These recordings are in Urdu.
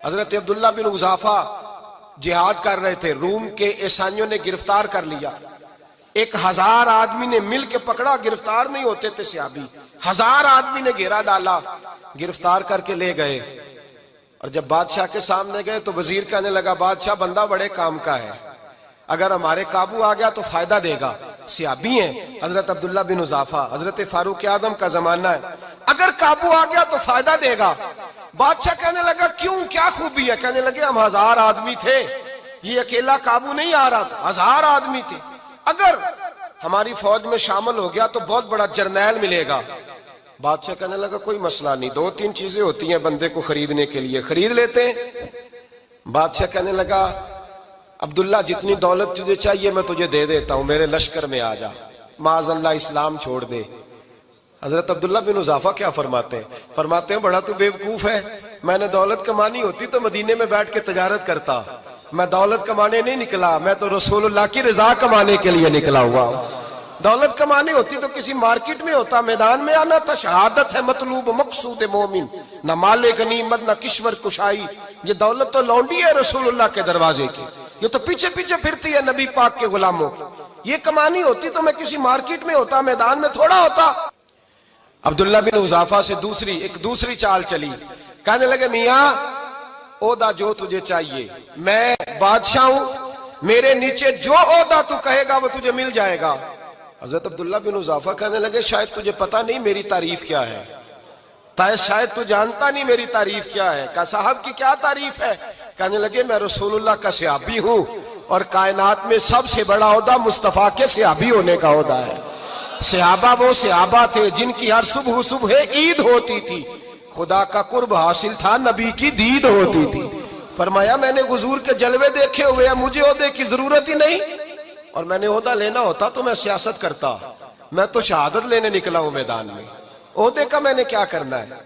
حضرت عبداللہ بن حذافہ جہاد کر رہے تھے، روم کے عیسائیوں نے گرفتار کر لیا، 1000 آدمی نے مل کے پکڑا، گرفتار نہیں ہوتے تھے صحابی، 1000 آدمی نے گھیرا ڈالا، گرفتار کر کے لے گئے، اور جب بادشاہ کے سامنے گئے تو وزیر کہنے لگا بادشاہ بندہ بڑے کام کا ہے، اگر ہمارے قابو آ گیا تو فائدہ دے گا، صحابی ہیں حضرت عبداللہ بن حذافہ، حضرت فاروق اعظم کا زمانہ ہے، اگر قابو آ گیا تو فائدہ دے گا۔ بادشاہ کہنے لگا کیوں، کیا خوبی ہے؟ کہنے لگے ہم 1000 آدمی تھے، یہ اکیلا قابو نہیں آ رہا تھا، 1000 آدمی تھے، اگر ہماری فوج میں شامل ہو گیا تو بہت بڑا جرنیل ملے گا۔ بادشاہ کہنے لگا کوئی مسئلہ نہیں، 2-3 چیزیں ہوتی ہیں بندے کو خریدنے کے لیے، خرید لیتے ہیں۔ بادشاہ کہنے لگا عبداللہ جتنی دولت تجھے چاہیے میں تجھے دے دیتا ہوں، میرے لشکر میں آ جا، معاذ اللہ اسلام چھوڑ دے۔ حضرت عبداللہ بن حذافہ کیا فرماتے ہیں؟ فرماتے ہیں بڑا تو بیوقوف ہے، میں نے دولت کمانی ہوتی تو مدینے میں بیٹھ کے تجارت کرتا، میں دولت کمانے نہیں نکلا، میں تو رسول اللہ کی رضا کمانے کے لیے نکلا ہوا ہوں۔ دولت کمانی ہوتی تو کسی مارکیٹ میں ہوتا، میدان میں آنا تھا، شہادت ہے مطلوب مقصود مومن، نہ مال غنیمت نہ کشور کشائی، یہ دولت تو لونڈی ہے رسول اللہ کے دروازے کی، یہ تو پیچھے پیچھے پھرتی ہے نبی پاک کے غلاموں، یہ کمانی ہوتی تو میں کسی مارکیٹ میں ہوتا، میدان میں تھوڑا ہوتا۔ عبداللہ بن حذافہ سے دوسری چال چلی، کہنے لگے میاں عہدہ جو تجھے چاہیے، میں بادشاہ ہوں، میرے نیچے جو عہدہ تو کہے گا وہ تجھے مل جائے گا۔ حضرت عبداللہ بن حذافہ کہنے لگے شاید تجھے پتہ نہیں میری تعریف کیا ہے، شاید تو جانتا نہیں میری تعریف کیا ہے۔ کہا صاحب کی کیا تعریف ہے؟ کہنے لگے میں رسول اللہ کا صحابی ہوں، اور کائنات میں سب سے بڑا عہدہ مصطفیٰ کے صحابی ہونے کا عہدہ ہے۔ صحابہ وہ صحابہ تھے جن کی ہر صبح عید ہوتی تھی، خدا کا قرب حاصل تھا، نبی کی دید ہوتی تھی۔ فرمایا میں نے حضور کے جلوے دیکھے ہوئے ہیں، مجھے عہدے کی ضرورت ہی نہیں، اور میں نے عہدہ لینا ہوتا تو میں سیاست کرتا، میں تو شہادت لینے نکلا ہوں میدان میں، عہدے کا میں نے کیا کرنا ہے؟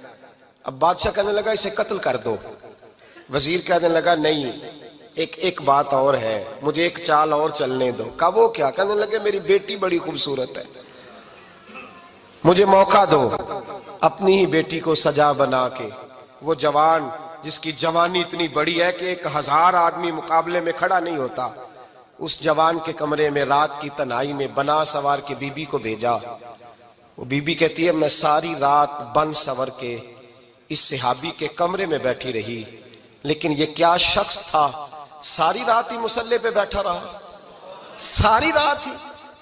اب بادشاہ کہنے لگا اسے قتل کر دو۔ وزیر کہنے لگا نہیں، ایک بات اور ہے، مجھے ایک چال اور چلنے دو۔ کہا وہ کیا؟ کہنے لگے میری بیٹی بڑی خوبصورت ہے، مجھے موقع دو، اپنی ہی بیٹی کو سجا بنا کے، وہ جوان جس کی جوانی اتنی بڑی ہے کہ 1000 آدمی مقابلے میں کھڑا نہیں ہوتا، اس جوان کے کمرے میں رات کی تنہائی میں بنا سوار کے بی بی کو بھیجا۔ وہ بی بی کہتی ہے میں ساری رات بن سور کے اس صحابی کے کمرے میں بیٹھی رہی، لیکن یہ کیا شخص تھا، ساری رات ہی مصلے پہ بیٹھا رہا، ساری رات ہی،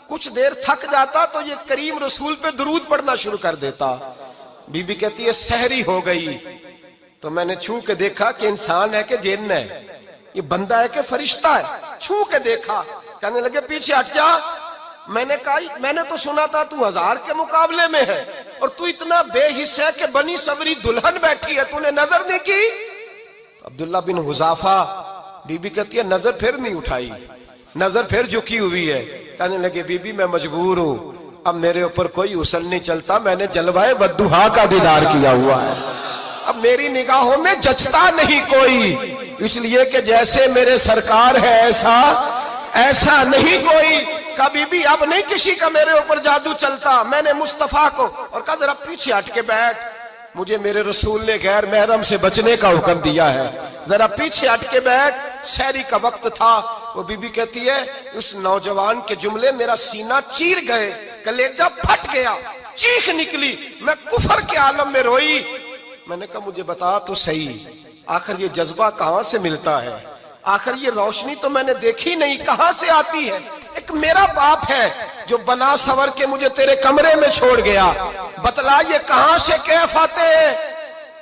کچھ دیر تھک جاتا تو یہ کریم رسول پہ درود پڑھنا شروع کر دیتا۔ بی بی کہتی ہے سحری ہو گئی تو میں نے چھو کے دیکھا کہ انسان ہے کہ جن ہے، یہ بندہ ہے کہ فرشتہ ہے، چھو کے دیکھا۔ کہنے لگے پیچھے ہٹ جا، میں نے کہا میں نے تو سنا تھا تو 1000 کے مقابلے میں ہے، اور تو اتنا بے حس ہے کہ بنی سوری دلہن بیٹھی ہے، تو نے نظر نہیں کی؟ عبداللہ بن حذافہ، بی بی کہتی ہے نظر پھر نہیں اٹھائی، نظر پھر جھکی ہوئی ہے۔ کہنے لگے بی بی میں مجبور ہوں، اب میرے اوپر کوئی حسن نہیں چلتا، میں نے جلوہ والضحیٰ کا دیدار کیا ہوا ہے، اب میری نگاہوں میں جچتا نہیں کوئی، اس لیے کہ جیسے میرے سرکار ہے ایسا نہیں کوئی۔ کہا بی بی اب نہیں کسی کا میرے اوپر جادو چلتا، میں نے مصطفیٰ کو، اور کہا ذرا پیچھے ہٹ کے بیٹھ، مجھے میرے رسول نے غیر محرم سے بچنے کا حکم دیا ہے، ذرا پیچھے ہٹ کے بیٹھ۔ سحری کا وقت تھا، وہ بی بی کہتی ہے اس نوجوان کے جملے میرا سینہ چیر گئے، کلیجہ پھٹ گیا، چیخ نکلی، میں کفر کے عالم میں روئی۔ میں نے کہا مجھے بتا تو صحیح، آخر یہ جذبہ کہاں سے ملتا ہے، آخر یہ روشنی تو میں نے دیکھی نہیں، کہاں سے آتی ہے؟ ایک میرا باپ ہے جو بنا سور کے مجھے تیرے کمرے میں چھوڑ گیا، بتلا یہ کہاں سے کیف آتے ہیں؟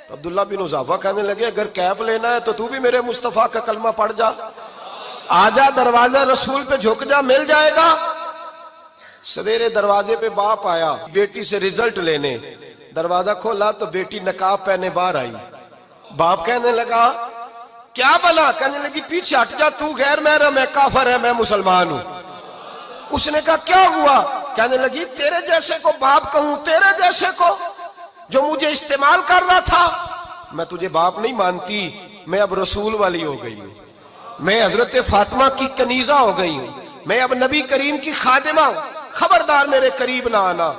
تو عبداللہ بن حذافہ کہنے لگے اگر کیف لینا ہے تو بھی میرے مصطفیٰ کا کلمہ پڑھ جا، آجا دروازہ رسول پہ جھک جا، مل جائے گا۔ سویرے دروازے پہ باپ آیا بیٹی سے رزلٹ لینے، دروازہ کھولا تو بیٹی نقاب پہنے باہر آئی۔ باپ کہنے لگا کیا بلا؟ کہنے لگی پیچھے ہٹ جا، تو غیر محرم ہے، کافر ہے، میں مسلمان ہوں۔ اس نے کہا کیا ہوا؟ کہنے لگی تیرے جیسے کو باپ کہوں، تیرے جیسے کو جو مجھے استعمال کر رہا تھا، میں تجھے باپ نہیں مانتی، میں اب رسول والی ہو گئی ہوں، میں حضرت فاطمہ کی کنیزہ ہو گئی ہوں، میں اب نبی کریم کی خادمہ ہوں، خبردار میرے قریب نہ آنا۔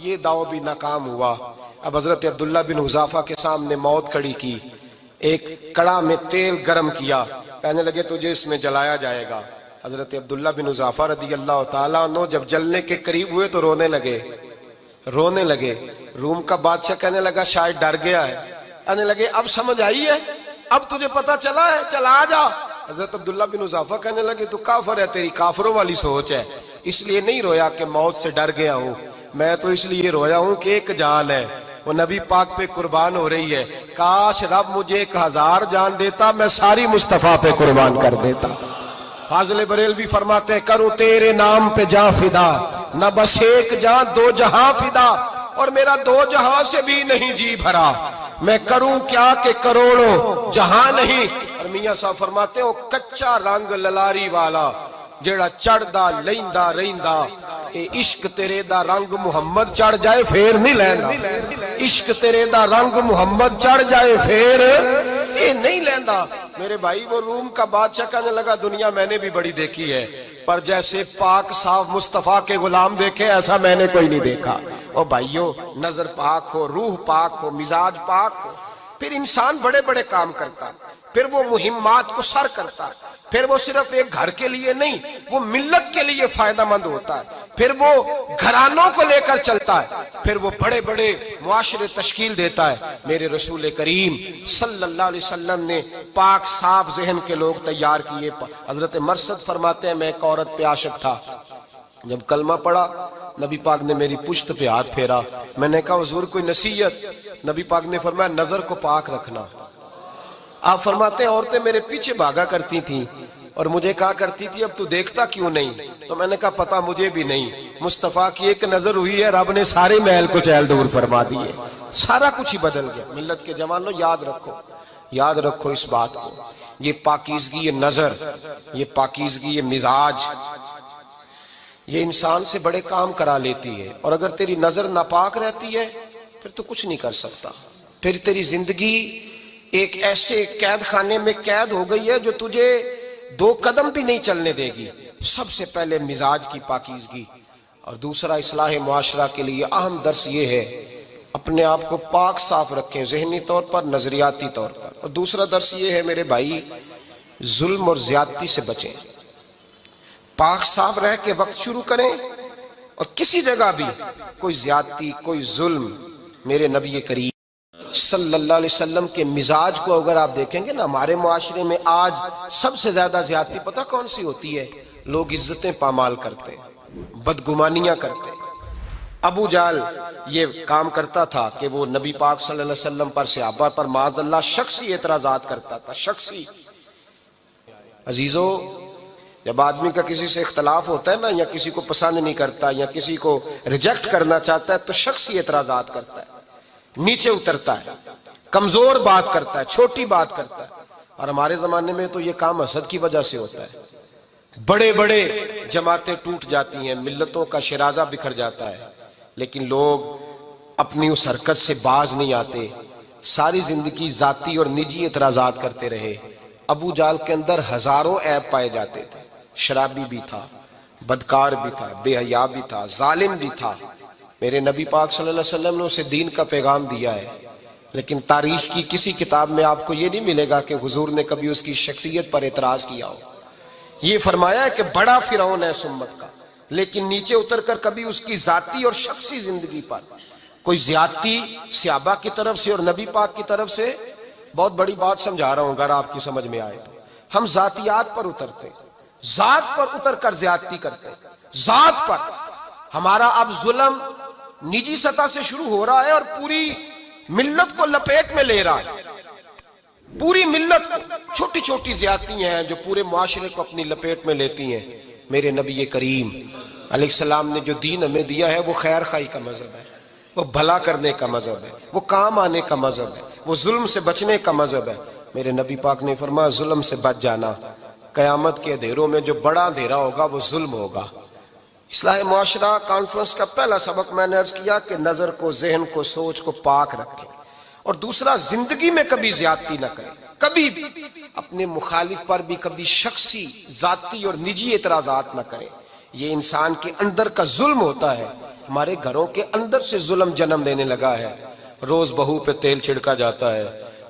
یہ دعوی بھی ناکام ہوا۔ اب حضرت عبداللہ بن حذافہ کے سامنے موت کھڑی کی، ایک کڑا میں تیل گرم کیا، کہنے لگے تجھے اس میں جلایا جائے گا۔ حضرت عبداللہ بن حذافہ رضی اللہ تعالیٰ عنہ جب جلنے کے قریب ہوئے تو رونے لگے۔ روم کا بادشاہ کہنے لگا شاید ڈر گیا ہے، کہنے لگے اب سمجھ آئی ہے، اب تجھے پتا چلا ہے، چل آ جا۔ حضرت عبداللہ بن حذافہ کہنے لگے تو کافر ہے، تیری کافروں والی سوچ ہے، اس لیے نہیں رویا کہ موت سے ڈر گیا ہوں، میں تو اس لیے رویا ہوں کہ ایک جان ہے، وہ نبی پاک پہ قربان ہو رہی ہے، کاش رب مجھے 1000 جان دیتا، میں ساری مصطفیٰ پہ قربان کر دیتا۔ فاضل بریلوی فرماتے ہیں کروں تیرے نام پہ جاں فدا، نہ بس ایک جاں 2 جہاں فدا، اور میرا 2 جہاں سے بھی نہیں جی بھرا، میں کروں کیا کہ کروڑوں جہاں نہیں۔ اور میاں صاحب فرماتے ہیں وہ کچا رنگ للاری والا جیڑا چڑھدا لیندا رہندا، اے عشق تیرے دا رنگ محمد چڑھ جائے پھر نہیں لیندا، عشق تیرے دا رنگ محمد چڑھ جائے پھر اے نہیں لیندا۔ میرے بھائی وہ روم کا بادشاہ کہنے لگا دنیا میں نے بھی بڑی دیکھی ہے، پر جیسے پاک صاف مصطفیٰ کے غلام دیکھے ایسا میں نے کوئی نہیں دیکھا۔ او بھائیو، نظر پاک ہو، روح پاک ہو، مزاج پاک ہو، پھر انسان بڑے بڑے کام کرتا ہے، پھر وہ مہمات کو سر کرتا ہے، پھر وہ صرف ایک گھر کے لیے نہیں، وہ ملت کے لیے فائدہ مند ہوتا ہے، پھر وہ گھرانوں کو لے کر چلتا ہے، پھر وہ بڑے بڑے معاشرے تشکیل دیتا ہے۔ میرے رسول کریم صلی اللہ علیہ وسلم نے پاک صاف ذہن کے لوگ تیار کیے۔ حضرت مرثد فرماتے ہیں میں ایک عورت پہ عاشق تھا، جب کلمہ پڑھا نبی پاک نے میری پشت پہ ہاتھ پھیرا، میں نے کہا حضور کوئی نصیحت؟ نبی پاک نے فرمایا نظر کو پاک رکھنا۔ آپ فرماتے ہیں عورتیں میرے پیچھے بھاگا کرتی تھیں اور مجھے کہا کرتی تھی اب تو دیکھتا کیوں نہیں؟ تو میں نے کہا پتا مجھے بھی نہیں، مصطفیٰ کی ایک نظر ہوئی ہے، رب نے سارے محل کو چہل دور فرما دیے، سارا کچھ ہی بدل گیا۔ ملت کے جوانوں یاد رکھو اس بات کو، یہ پاکیزگی، یہ نظر، یہ پاکیزگی، یہ مزاج، یہ انسان سے بڑے کام کرا لیتی ہے، اور اگر تیری نظر ناپاک رہتی ہے پھر تو کچھ نہیں کر سکتا، پھر تیری زندگی ایک ایسے قید خانے میں قید ہو گئی ہے جو تجھے 2 قدم بھی نہیں چلنے دے گی۔ سب سے پہلے مزاج کی پاکیزگی، اور دوسرا اصلاح معاشرہ کے لیے اہم درس یہ ہے اپنے آپ کو پاک صاف رکھیں، ذہنی طور پر، نظریاتی طور پر۔ اور دوسرا درس یہ ہے میرے بھائی ظلم اور زیادتی سے بچیں، پاک صاف رہ کے وقت شروع کریں، اور کسی جگہ بھی کوئی زیادتی، کوئی ظلم، میرے نبی کریم صلی اللہ علیہ وسلم کے مزاج کو اگر آپ دیکھیں گے نا، ہمارے معاشرے میں آج سب سے زیادہ زیادتی پتہ کون سی ہوتی ہے؟ لوگ عزتیں پامال کرتے ہیں، بدگمانیاں کرتے ہیں۔ ابو جہل یہ کام کرتا تھا کہ وہ نبی پاک صلی اللہ علیہ وسلم پر، صحابہ پر معاذ اللہ شخصی اعتراضات کرتا تھا، شخصی۔ عزیزو، جب آدمی کا کسی سے اختلاف ہوتا ہے نا، یا کسی کو پسند نہیں کرتا یا کسی کو ریجیکٹ کرنا چاہتا ہے تو شخصی اعتراضات کرتا ہے، نیچے اترتا ہے، کمزور بات کرتا ہے، چھوٹی بات کرتا ہے۔ اور ہمارے زمانے میں تو یہ کام حسد کی وجہ سے ہوتا ہے، بڑے بڑے جماعتیں ٹوٹ جاتی ہیں، ملتوں کا شرازہ بکھر جاتا ہے، لیکن لوگ اپنی اس حرکت سے باز نہیں آتے، ساری زندگی ذاتی اور نجی اعتراضات کرتے رہے۔ ابو جہل کے اندر ہزاروں عیب پائے جاتے تھے، شرابی بھی تھا، بدکار بھی تھا، بے حیا بھی تھا، ظالم بھی تھا۔ میرے نبی پاک صلی اللہ علیہ وسلم نے اسے دین کا پیغام دیا ہے، لیکن تاریخ کی کسی کتاب میں آپ کو یہ نہیں ملے گا کہ حضور نے کبھی اس کی شخصیت پر اعتراض کیا ہو۔ یہ فرمایا ہے کہ بڑا فرعون ہے اس امت کا، لیکن نیچے اتر کر کبھی اس کی ذاتی اور شخصی زندگی پر کوئی زیادتی صحابہ کی طرف سے اور نبی پاک کی طرف سے۔ بہت بڑی بات سمجھا رہا ہوں، اگر آپ کی سمجھ میں آئے تو ہم ذاتیات پر اترتے، ذات پر اتر کر زیادتی کرتے، ذات پر۔ ہمارا اب ظلم نجی سطح سے شروع ہو رہا ہے اور پوری ملت کو لپیٹ میں لے رہا ہے، پوری ملت کو۔ چھوٹی چھوٹی زیادتیاں ہیں جو پورے معاشرے کو اپنی لپیٹ میں لیتی ہیں۔ میرے نبی کریم علیہ السلام نے جو دین ہمیں دیا ہے وہ خیر خواہی کا مذہب ہے، وہ بھلا کرنے کا مذہب ہے، وہ کام آنے کا مذہب ہے، وہ ظلم سے بچنے کا مذہب ہے۔ میرے نبی پاک نے فرمایا ظلم سے بچ جانا، قیامت کے اندھیروں میں جو بڑا اندھیرا ہوگا وہ ظلم ہوگا۔ اصلاح معاشرہ کانفرنس کا پہلا سبق میں نے عرض کیا کہ نظر کو، ذہن کو، سوچ کو پاک رکھیں، اور دوسرا زندگی میں کبھی زیادتی نہ کریں، کبھی بھی اپنے مخالف پر بھی کبھی شخصی، ذاتی اور نجی اعتراضات نہ کریں۔ یہ انسان کے اندر کا ظلم ہوتا ہے، ہمارے گھروں کے اندر سے ظلم جنم لینے لگا ہے۔ روز بہو پہ تیل چھڑکا جاتا ہے،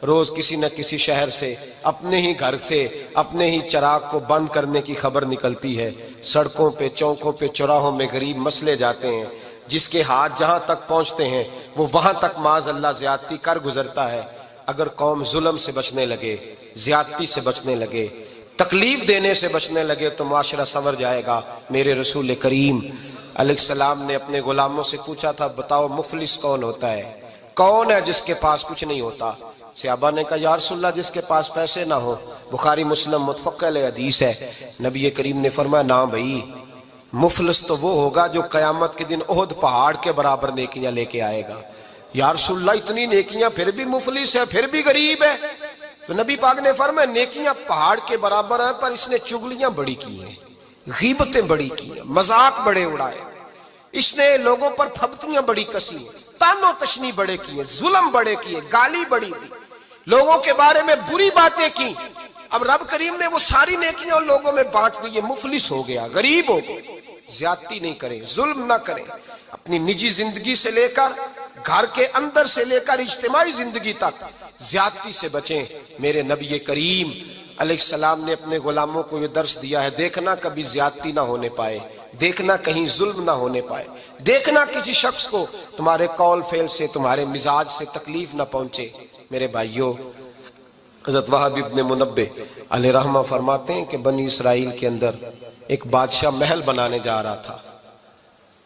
روز کسی نہ کسی شہر سے، اپنے ہی گھر سے، اپنے ہی چراغ کو بند کرنے کی خبر نکلتی ہے۔ سڑکوں پہ، چوکوں پہ، چوراہوں میں غریب مسلے جاتے ہیں، جس کے ہاتھ جہاں تک پہنچتے ہیں وہ وہاں تک معاذ اللہ زیادتی کر گزرتا ہے۔ اگر قوم ظلم سے بچنے لگے، زیادتی سے بچنے لگے، تکلیف دینے سے بچنے لگے تو معاشرہ سنور جائے گا۔ میرے رسول کریم علیہ السلام نے اپنے غلاموں سے پوچھا تھا، بتاؤ مفلس کون ہوتا ہے؟ کون ہے جس کے پاس کچھ نہیں ہوتا؟ صحابہ نے کہا یا رسول اللہ جس کے پاس پیسے نہ ہو۔ بخاری مسلم متفق علیہ حدیث ہے۔ نبی کریم نے فرمایا نا بھائی، مفلس تو وہ ہوگا جو قیامت کے دن احد پہاڑ کے برابر نیکیاں لے کے آئے گا۔ یا رسول اللہ اتنی نیکیاں پھر بھی مفلس ہے، پھر بھی غریب ہے؟ تو نبی پاک نے فرمایا نیکیاں پہاڑ کے برابر ہیں، پر اس نے چغلیاں بڑی کی ہیں، غیبتیں بڑی کی ہیں، مذاق بڑے اڑائے، اس نے لوگوں پر پھبتیاں بڑی کسی ہیں، تان و تشنی بڑے کیے، ظلم بڑے کیے، گالی بڑی دی، لوگوں کے بارے میں بری باتیں کی۔ اب رب کریم نے وہ ساری نیکیاں ان لوگوں میں بانٹ دی، یہ مفلس ہو گیا، غریب ہو گیا۔ زیادتی نہیں کریں، ظلم نہ کریں، اپنی نجی زندگی سے لے کر، گھر کے اندر سے لے کر اجتماعی زندگی تک زیادتی سے بچیں۔ میرے نبی کریم علیہ السلام نے اپنے غلاموں کو یہ درس دیا ہے، دیکھنا کبھی زیادتی نہ ہونے پائے، دیکھنا کہیں ظلم نہ ہونے پائے، دیکھنا کسی شخص کو تمہارے قول فعل سے، تمہارے مزاج سے تکلیف نہ پہنچے۔ میرے بھائیوں، حضرت وہب ابن منبہ علیہ رحمہ فرماتے ہیں کہ بنی اسرائیل کے اندر ایک بادشاہ محل بنانے جا رہا تھا۔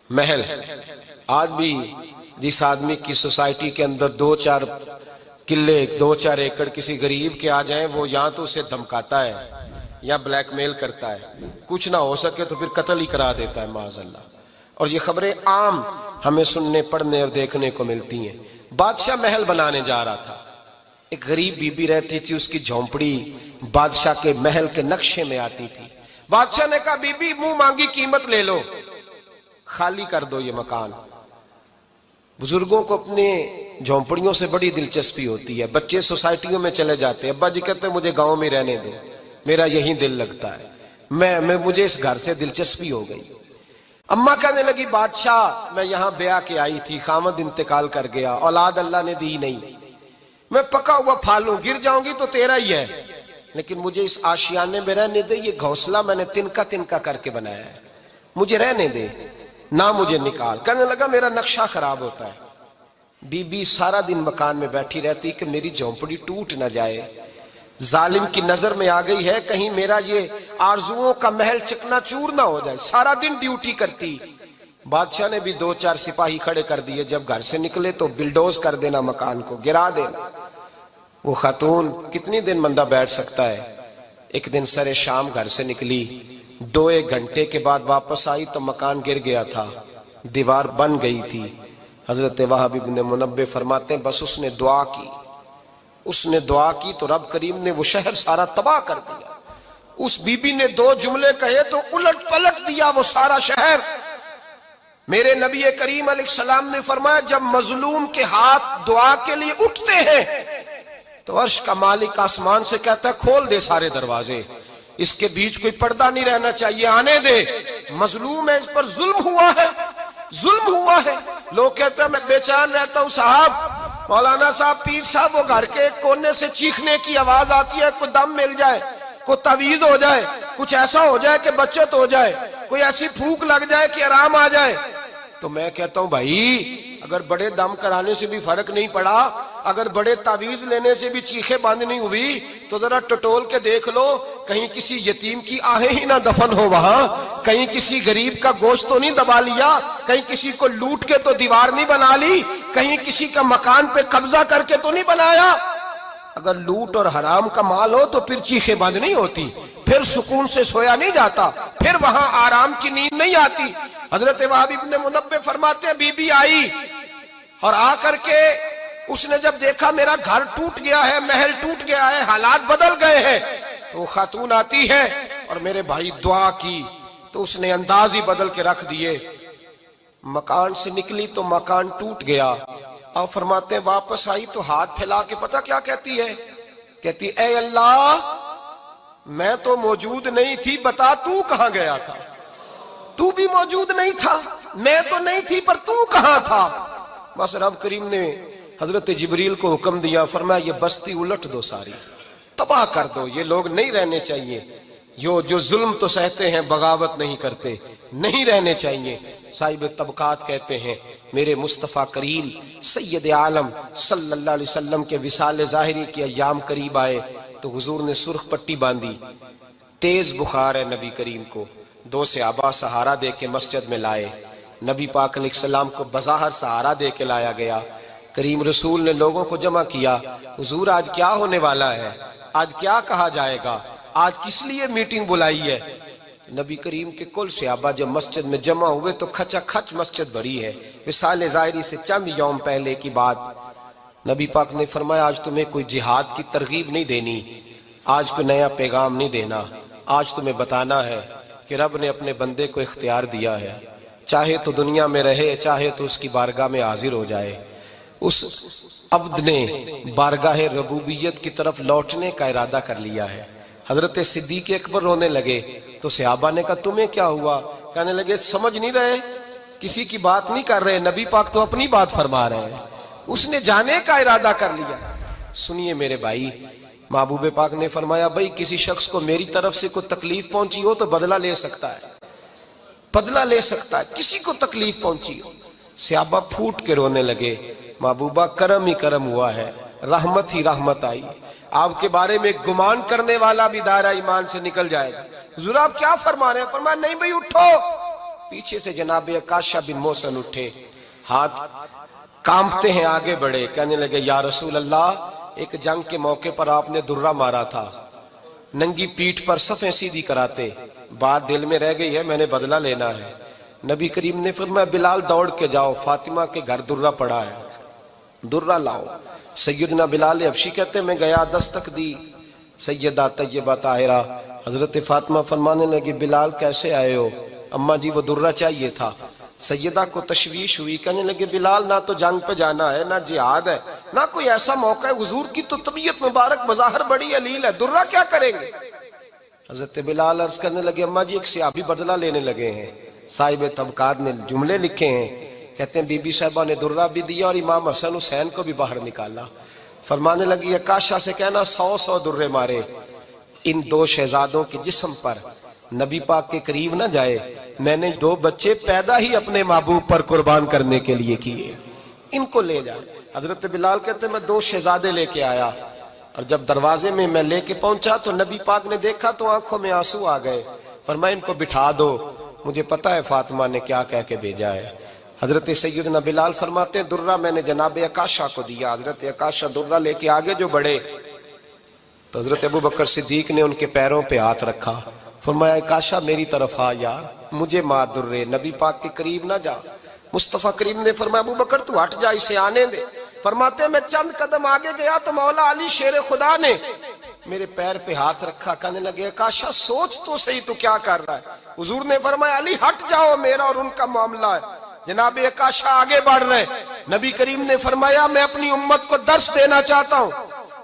محل آج بھی جس آدمی کی سوسائٹی کے اندر 2-4 قلعے، 2-4 ایکڑ کسی غریب کے آ جائیں، وہ یہاں تو اسے دھمکاتا ہے یا بلیک میل کرتا ہے، کچھ نہ ہو سکے تو پھر قتل ہی کرا دیتا ہے معاذ اللہ۔ اور یہ خبریں عام ہمیں سننے، پڑھنے اور دیکھنے کو ملتی ہیں۔ بادشاہ محل بنانے جا رہا تھا، ایک غریب بی بی رہتی تھی، اس کی جھونپڑی بادشاہ کے محل کے نقشے میں آتی تھی۔ بادشاہ نے کہا بی بی منہ مانگی قیمت لے لو، خالی کر دو یہ مکان۔ بزرگوں کو اپنے جھونپڑیوں سے بڑی دلچسپی ہوتی ہے، بچے سوسائٹیوں میں چلے جاتے ہیں، ابا جی کہتے ہیں مجھے گاؤں میں رہنے دو، میرا یہی دل لگتا ہے، مجھے اس گھر سے دلچسپی ہو گئی۔ اماں کہنے لگی بادشاہ میں یہاں بیاہ کے آئی تھی، خامد انتقال کر گیا، اولاد اللہ نے دی نہیں، میں پکا ہوا پھالوں، گر جاؤں گی تو تیرا ہی ہے، لیکن مجھے اس آشیانے میں رہنے دے، یہ گھونسلہ میں نے تنکا تنکا کر کے بنایا ہے، مجھے رہنے دے، نہ مجھے نکال۔ کہنے لگا میرا نقشہ خراب ہوتا ہے۔ بی بی سارا دن مکان میں بیٹھی رہتی کہ میری جھونپڑی ٹوٹ نہ جائے، ظالم کی نظر میں آ گئی ہے کہیں میرا یہ آرزوؤں کا محل چکنا چور نہ ہو جائے، سارا دن ڈیوٹی کرتی۔ بادشاہ نے بھی 2-4 سپاہی کھڑے کر دیے، جب گھر سے نکلے تو بلڈوز کر دینا، مکان کو گرا دینا۔ وہ خاتون کتنی دن بندہ بیٹھ سکتا ہے؟ ایک دن سر شام گھر سے نکلی، 2-1 گھنٹے کے بعد واپس آئی تو مکان گر گیا تھا، دیوار بن گئی تھی۔ حضرت وہب ابن منبہ فرماتے ہیں بس اس نے دعا کی، اس نے دعا کی تو رب کریم نے وہ شہر سارا تباہ کر دیا۔ اس بی بی نے 2 جملے کہے تو الٹ پلٹ دیا وہ سارا شہر۔ میرے نبی کریم علیہ السلام نے فرمایا جب مظلوم کے ہاتھ دعا کے لیے اٹھتے ہیں تو عرش کا مالک آسمان سے کہتا ہے کھول دے سارے دروازے، اس کے بیچ کوئی پردہ نہیں رہنا چاہیے، آنے دے، مظلوم ہے، اس پر ظلم ہوا ہے، ظلم ہوا ہے۔ لوگ کہتے ہیں میں بے چین رہتا ہوں صاحب، مولانا صاحب، پیر صاحب، وہ گھر کے کونے سے چیخنے کی آواز آتی ہے، کوئی دم مل جائے، کوئی تعویذ ہو جائے، کچھ ایسا ہو جائے کہ بچت ہو جائے، کوئی ایسی پھونک لگ جائے کہ آرام آ جائے۔ تو میں کہتا ہوں بھائی اگر بڑے دم کرانے سے بھی فرق نہیں پڑا، اگر بڑے تعویذ لینے سے بھی چیخیں بند نہیں ہوئی، تو ذرا ٹٹول کے دیکھ لو کہیں کسی یتیم کی آہیں ہی نہ دفن ہو وہاں، کہیں کسی غریب کا گوشت تو نہیں دبا لیا، کہیں کسی کو لوٹ کے تو دیوار نہیں بنا لی، کہیں کسی کا مکان پہ قبضہ کر کے تو نہیں بنایا۔ اگر لوٹ اور حرام کا مال ہو تو پھر چیخیں بند نہیں ہوتی، پھر سکون سے سویا نہیں جاتا، پھر وہاں آرام کی نیند نہیں آتی۔ حضرت وہب ابن منبہ فرماتے ہیں بی بی آئی اور آ کر کے اس نے جب دیکھا میرا گھر ٹوٹ گیا ہے، محل ٹوٹ گیا ہے، حالات بدل گئے ہیں، تو وہ خاتون آتی ہے اور میرے بھائی دعا کی تو اس نے انداز ہی بدل کے رکھ دیے۔ مکان سے نکلی تو مکان ٹوٹ گیا، اور فرماتے ہیں واپس آئی تو ہاتھ پھیلا کے پتہ کیا کہتی ہے؟ کہتی اے اللہ میں تو موجود نہیں تھی، بتا تو کہاں گیا تھا؟ تو بھی موجود نہیں تھا، میں تو نہیں تھی، پر تو کہاں تھا؟ بس رب کریم نے حضرت جبریل کو حکم دیا، فرمایا یہ بستی الٹ دو، ساری تباہ کر دو، یہ لوگ نہیں رہنے چاہیے، جو ظلم تو سہتے ہیں بغاوت نہیں کرتے، نہیں رہنے چاہیے۔ صاحب طبقات کہتے ہیں میرے مصطفیٰ کریم سید عالم صلی اللہ علیہ وسلم کے وصال ظاہری کے ایام قریب آئے تو حضور نے سرخ پٹی باندھی، تیز بخار ہے نبی کریم کو، 2 صحابہ سہارا دے کے مسجد میں لائے، نبی پاک علیہ السلام کو بظاہر سہارا دے کے لایا گیا۔ کریم رسول نے لوگوں کو جمع کیا، حضور آج کیا ہونے والا ہے، آج کیا کہا جائے گا، آج کس لیے میٹنگ بلائی ہے؟ نبی کریم کے کل صحابہ جب مسجد میں جمع ہوئے تو کھچا کھچ مسجد بھری ہے۔ وصال ظاہری سے چند یوم پہلے کی بات، نبی پاک نے فرمایا آج تمہیں کوئی جہاد کی ترغیب نہیں دینی، آج کوئی نیا پیغام نہیں دینا، آج تمہیں بتانا ہے کہ رب نے اپنے بندے کو اختیار دیا ہے، چاہے تو دنیا میں رہے، چاہے تو اس کی بارگاہ میں حاضر ہو جائے۔ اس عبد نے بارگاہ ربوبیت کی طرف لوٹنے کا ارادہ کر لیا ہے۔ حضرت صدیق اکبر رونے لگے تو صحابہ نے کہا تمہیں کیا ہوا؟ کہنے لگے سمجھ نہیں رہے، کسی کی بات نہیں کر رہے، نبی پاک تو اپنی بات فرما رہے ہیں، اس نے جانے کا ارادہ کر لیا۔ سنیے میرے بھائی، محبوب پاک نے فرمایا بھائی کسی شخص کو میری طرف سے کوئی تکلیف پہنچی ہو تو بدلہ لے سکتا ہے، بدلہ لے سکتا ہے، کسی کو تکلیف پہنچی ہو۔ صحابہ پھوٹ کے رونے لگے، محبوبہ کرم ہی کرم ہوا ہے، رحمت ہی رحمت آئی، آپ کے بارے میں گمان کرنے والا بھی دائرہ ایمان سے نکل جائے گا۔ حضور آپ کیا فرما رہے ہیں؟ فرمایا نہیں بھئی اٹھو۔ پیچھے سے جناب عکاشہ بن محصن اٹھے، ہاتھ کانپتے ہیں، آگے بڑھے، کہنے لگے یا رسول اللہ ایک جنگ کے موقع پر آپ نے درہ مارا تھا، ننگی پیٹھ پر صفیں سیدھی کراتے، بات دل میں رہ گئی ہے، میں نے بدلہ لینا ہے۔ نبی کریم نے فرمایا بلال دوڑ کے جاؤ، فاطمہ کے گھر درہ پڑا ہے، درہ لاؤ۔ سیدنا بلال حبشی کہتے میں گیا، دستک دی سیدہ طیبہ طاہرہ، حضرت فاطمہ فرمانے لگی بلال کیسے آئے ہو؟ اماں جی وہ درہ چاہیے تھا۔ سیدہ کو تشویش ہوئی، کہنے لگے بلال نہ تو جنگ پہ جانا ہے، نہ جہاد ہے، نہ کوئی ایسا موقع ہے، حضور کی تو طبیعت مبارک بظاہر بڑی علیل ہے، درہ کیا کریں گے؟ حضرت بلال عرض کرنے لگے اماں جی ایک صحابی بدلہ لینے لگے ہیں، صاحب طبقات نے جملے لکھے ہیں، کہتے ہیں بی بی صاحبہ نے درہ بھی دیا اور امام حسن حسین کو بھی باہر نکالا۔ فرمانے لگی عکاشہ سے کہنا 100 درے مارے، ان 2 شہزادوں کے جسم پر نبی پاک کے قریب نہ جائے، میں نے 2 بچے پیدا ہی اپنے محبوب پر قربان کرنے کے لیے کیے، ان کو لے جائے۔ حضرت بلال کہتے ہیں میں 2 شہزادے لے کے آیا، اور جب دروازے میں میں لے کے پہنچا تو نبی پاک نے دیکھا تو آنکھوں میں آنسو آ گئے، فرمایا ان کو بٹھا دو، مجھے پتا ہے فاطمہ نے کیا کہہ کے بھیجا ہے۔ حضرت سیدنا بلال فرماتے ہیں درہ میں نے جناب عکاشہ کو دیا، حضرت عکاشہ درہ لے کے آگے جو بڑھے تو حضرت ابوبکر صدیق نے ان کے پیروں پہ ہاتھ رکھا، فرمایا عکاشہ میری طرف آ یار، مجھے مار درے، نبی پاک کے قریب نہ جا۔ مصطفیٰ کریم نے فرمایا ابوبکر تو ہٹ جا، اسے آنے دے۔ فرماتے ہیں میں چند قدم آگے گیا تو مولا علی شیر خدا نے میرے پیر پہ ہاتھ رکھا، کہنے لگے عکاشہ سوچ تو صحیح تو کیا کر رہا ہے؟ حضور نے فرمایا علی ہٹ جاؤ، میرا اور ان کا معاملہ ہے۔ جناب عکاشہ آگے بڑھ رہے، نبی کریم نے فرمایا میں اپنی امت کو درس دینا چاہتا ہوں،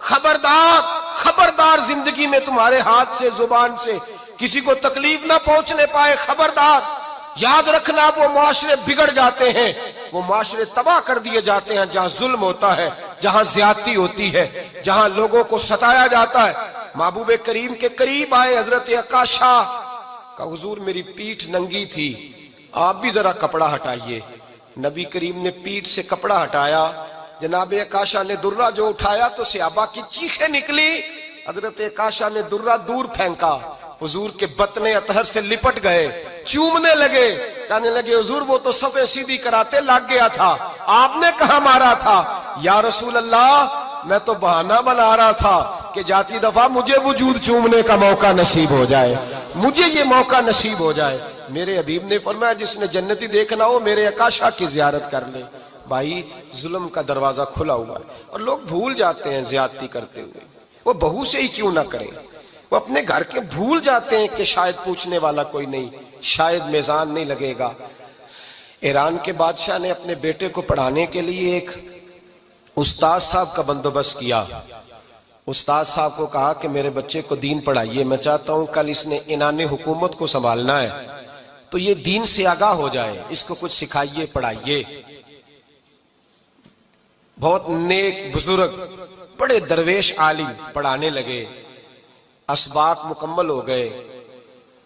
خبردار خبردار زندگی میں تمہارے ہاتھ سے زبان سے کسی کو تکلیف نہ پہنچنے پائے، خبردار یاد رکھنا وہ معاشرے بگڑ جاتے ہیں، وہ معاشرے تباہ کر دیے جاتے ہیں جہاں ظلم ہوتا ہے، جہاں زیادتی ہوتی ہے، جہاں لوگوں کو ستایا جاتا ہے۔ محبوب کریم کے قریب آئے حضرت عکاشہ کہ حضور میری پیٹھ ننگی تھی، آپ بھی ذرا کپڑا ہٹائیے۔ نبی کریم نے پیٹھ سے کپڑا ہٹایا، جناب عکاشہ نے درہ جو اٹھایا تو صحابہ کی چیخیں نکلی، حضرت عکاشہ نے درہ دور پھینکا، حضور کے بطن اطہر سے لپٹ گئے، چومنے لگے، کہنے لگے حضور وہ تو صفیں سیدھی کراتے لگ گیا تھا، آپ نے کہاں مارا تھا؟ یا رسول اللہ میں تو بہانہ بنا رہا تھا کہ جاتی دفعہ مجھے وجود چومنے کا موقع نصیب ہو جائے، مجھے یہ موقع نصیب ہو جائے۔ میرے حبیب نے فرمایا جس نے جنتی دیکھنا ہو میرے عکاشہ کی زیارت کر لے۔ بھائی ظلم کا دروازہ کھلا ہوا ہے اور لوگ بھول جاتے ہیں زیادتی کرتے ہوئے، وہ بہو سے ہی کیوں نہ کریں، وہ اپنے گھر کے بھول جاتے ہیں کہ شاید پوچھنے والا کوئی نہیں، شاید میزان نہیں لگے گا۔ ایران کے بادشاہ نے اپنے بیٹے کو پڑھانے کے لیے ایک استاد صاحب کا بندوبست کیا۔ استاد صاحب کو کہا کہ میرے بچے کو دین پڑھائیے، میں چاہتا ہوں کل اس نے عنان حکومت کو سنبھالنا ہے تو یہ دین سے آگاہ ہو جائے، اس کو کچھ سکھائیے پڑھائیے۔ بہت نیک بزرگ بڑے درویش عالم پڑھانے لگے، اسباق مکمل ہو گئے،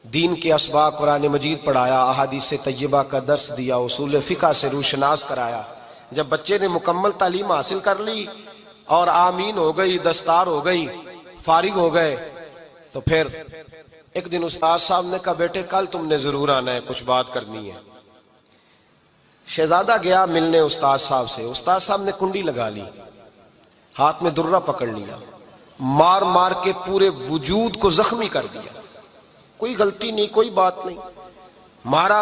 دین کے اسباق قرآن مجید پڑھایا، احادیث طیبہ کا درس دیا، اصول فقہ سے روشناس کرایا۔ جب بچے نے مکمل تعلیم حاصل کر لی اور آمین ہو گئی، دستار ہو گئی، فارغ ہو گئے، تو پھر ایک دن استاد صاحب نے کہا بیٹے کل تم نے ضرور آنا ہے، کچھ بات کرنی ہے۔ شہزادہ گیا ملنے استاد صاحب سے، استاد صاحب نے کنڈی لگا لی، ہاتھ میں درہ پکڑ لیا، مار مار کے پورے وجود کو زخمی کر دیا، کوئی غلطی نہیں، کوئی بات نہیں، مارا۔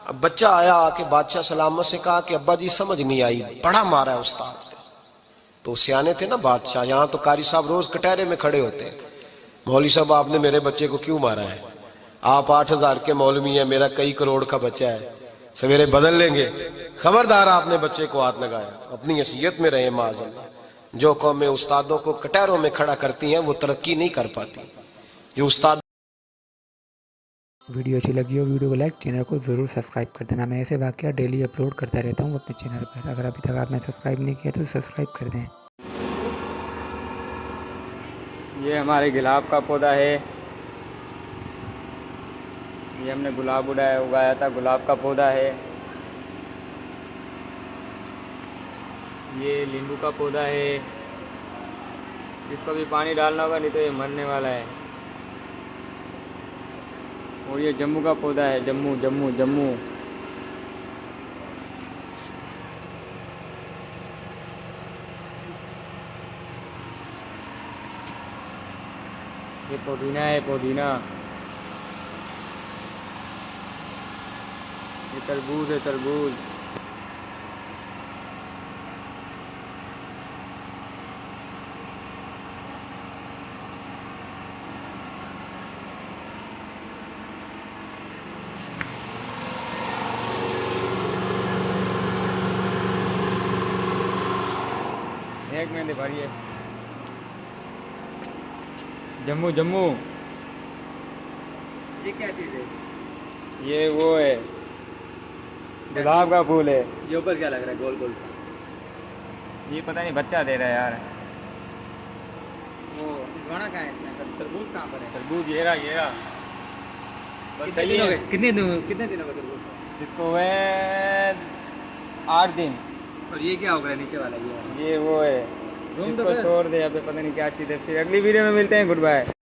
اب بچہ آیا آ کے بادشاہ سلامت سے کہا کہ ابا جی سمجھ نہیں آئی، بڑا مارا ہے استاد۔ تو سیانے تھے نا بادشاہ، یہاں تو قاری صاحب روز کٹہرے میں کھڑے ہوتے ہیں، مولوی صاحب آپ نے میرے بچے کو کیوں مارا ہے؟ آپ 8,000 کے مولوی ہیں، میرا کئی کروڑ کا بچہ ہے، سویرے بدل لیں گے، خبردار آپ نے بچے کو ہاتھ لگایا، اپنی حیثیت میں رہے معاذ اللہ۔ جو قومیں استادوں کو کٹہروں میں کھڑا کرتی ہیں وہ ترقی نہیں کر پاتی۔ جو استاد ویڈیو اچھی لگی ہو ویڈیو کو لائک، چینل کو ضرور سبسکرائب کر دینا۔ میں ایسے واقعات ڈیلی اپلوڈ کرتا رہتا ہوں اپنے چینل پر، اگر ابھی تک آپ نے سبسکرائب نہیں کیا تو سبسکرائب کر دیں۔ یہ ہمارے گلاب کا پودا ہے، یہ ہم نے گلاب اگایا تھا، گلاب کا پودا ہے۔ یہ لیمبو کا پودا ہے، اس کو بھی پانی ڈالنا ہوگا نہیں تو یہ مرنے والا ہے۔ اور یہ جموں کا پودا ہے، جموں جموں جموں۔ یہ پودینہ ہے، پودینہ۔ یہ تربوز ہے، تربوز۔ ایک میں دکھائیے ہے جموں جموں۔ یہ کیا چیز ہے؟ یہ وہ ہے گلاب کا پھول ہے۔ یہ اوپر کیا لگ رہا ہے گول گول سا؟ یہ پتہ نہیں، بچہ دے رہا ہے یار۔ وہ گھوڑا کہاں ہے اس میں؟ تربوز کہاں پر ہے؟ تربوز یہ رہا، یہ رہا۔ بس کتنے صحیح دنوں ہے۔ کے کتنے دنوں کا تربوز؟ اس کو ہے 8 دن۔ اور یہ کیا ہو گیا نیچے والا؟ یہ وہ ہے، زوم اس تو کو کر۔ چھوڑ دے، ابھی پتہ نہیں کیا چیز ہے۔ پھر اگلی ویڈیو میں ملتے ہیں، گڈ بائے۔